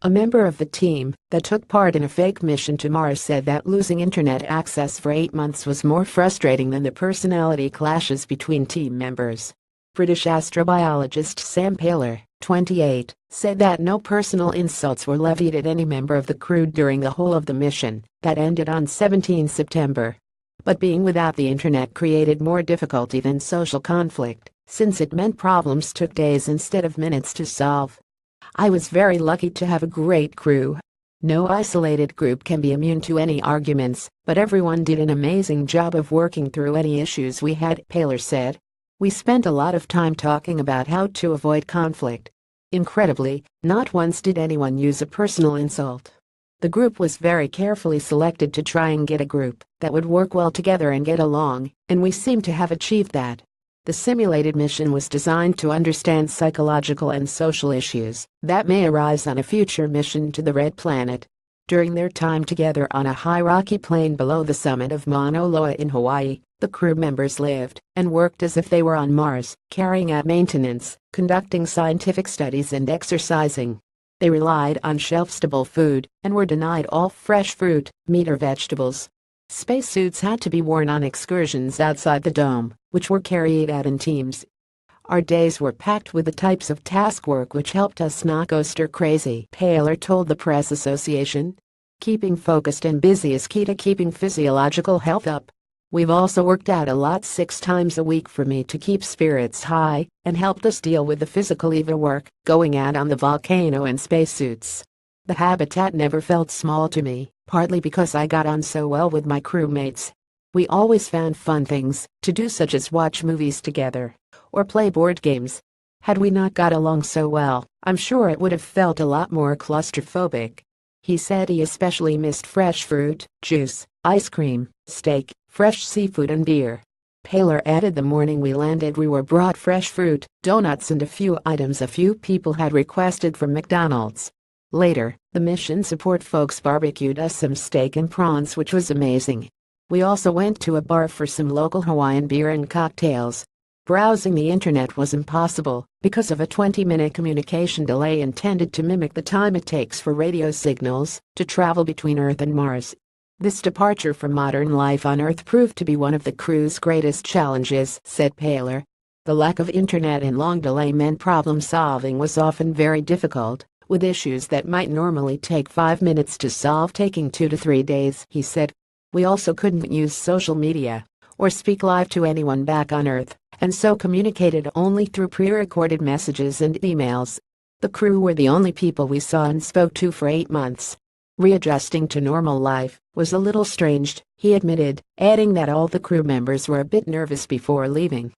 A member of the team that took part in a fake mission to Mars said that losing internet access for 8 months was more frustrating than the personality clashes between team members. British astrobiologist Sam Paler, 28, said that no personal insults were levied at any member of the crew during the whole of the mission that ended on 17 September. But being without the internet created more difficulty than social conflict, since it meant problems took days instead of minutes to solve. I was very lucky to have a great crew. No isolated group can be immune to any arguments, but everyone did an amazing job of working through any issues we had, Paler said. We spent a lot of time talking about how to avoid conflict. Incredibly, not once did anyone use a personal insult. The group was very carefully selected to try and get a group that would work well together and get along, and we seem to have achieved that. The simulated mission was designed to understand psychological and social issues that may arise on a future mission to the Red Planet. During their time together on a high rocky plain below the summit of Mauna Loa in Hawaii, the crew members lived and worked as if they were on Mars, carrying out maintenance, conducting scientific studies and exercising. They relied on shelf-stable food and were denied all fresh fruit, meat or vegetables. Spacesuits had to be worn on excursions outside the dome, which were carried out in teams. Our days were packed with the types of task work which helped us not go stir-crazy, Paler told the Press Association. Keeping focused and busy is key to keeping physiological health up. We've also worked out a lot 6 times a week for me to keep spirits high and helped us deal with the physical EVA work, going out on the volcano in spacesuits. The habitat never felt small to me, partly because I got on so well with my crewmates. We always found fun things to do, such as watch movies together or play board games. Had we not got along so well, I'm sure it would have felt a lot more claustrophobic. He said he especially missed fresh fruit, juice, ice cream, steak, fresh seafood and beer. Paler added the morning we landed we were brought fresh fruit, donuts and a few items a few people had requested from McDonald's. Later, the mission support folks barbecued us some steak and prawns, which was amazing. We also went to a bar for some local Hawaiian beer and cocktails. Browsing the internet was impossible because of a 20-minute communication delay intended to mimic the time it takes for radio signals to travel between Earth and Mars. This departure from modern life on Earth proved to be one of the crew's greatest challenges, said Paler. The lack of internet and long delay meant problem solving was often very difficult, with issues that might normally take 5 minutes to solve taking 2 to 3 days, he said. We also couldn't use social media or speak live to anyone back on Earth, and so communicated only through pre-recorded messages and emails. The crew were the only people we saw and spoke to for 8 months. Readjusting to normal life was a little strange, he admitted, adding that all the crew members were a bit nervous before leaving.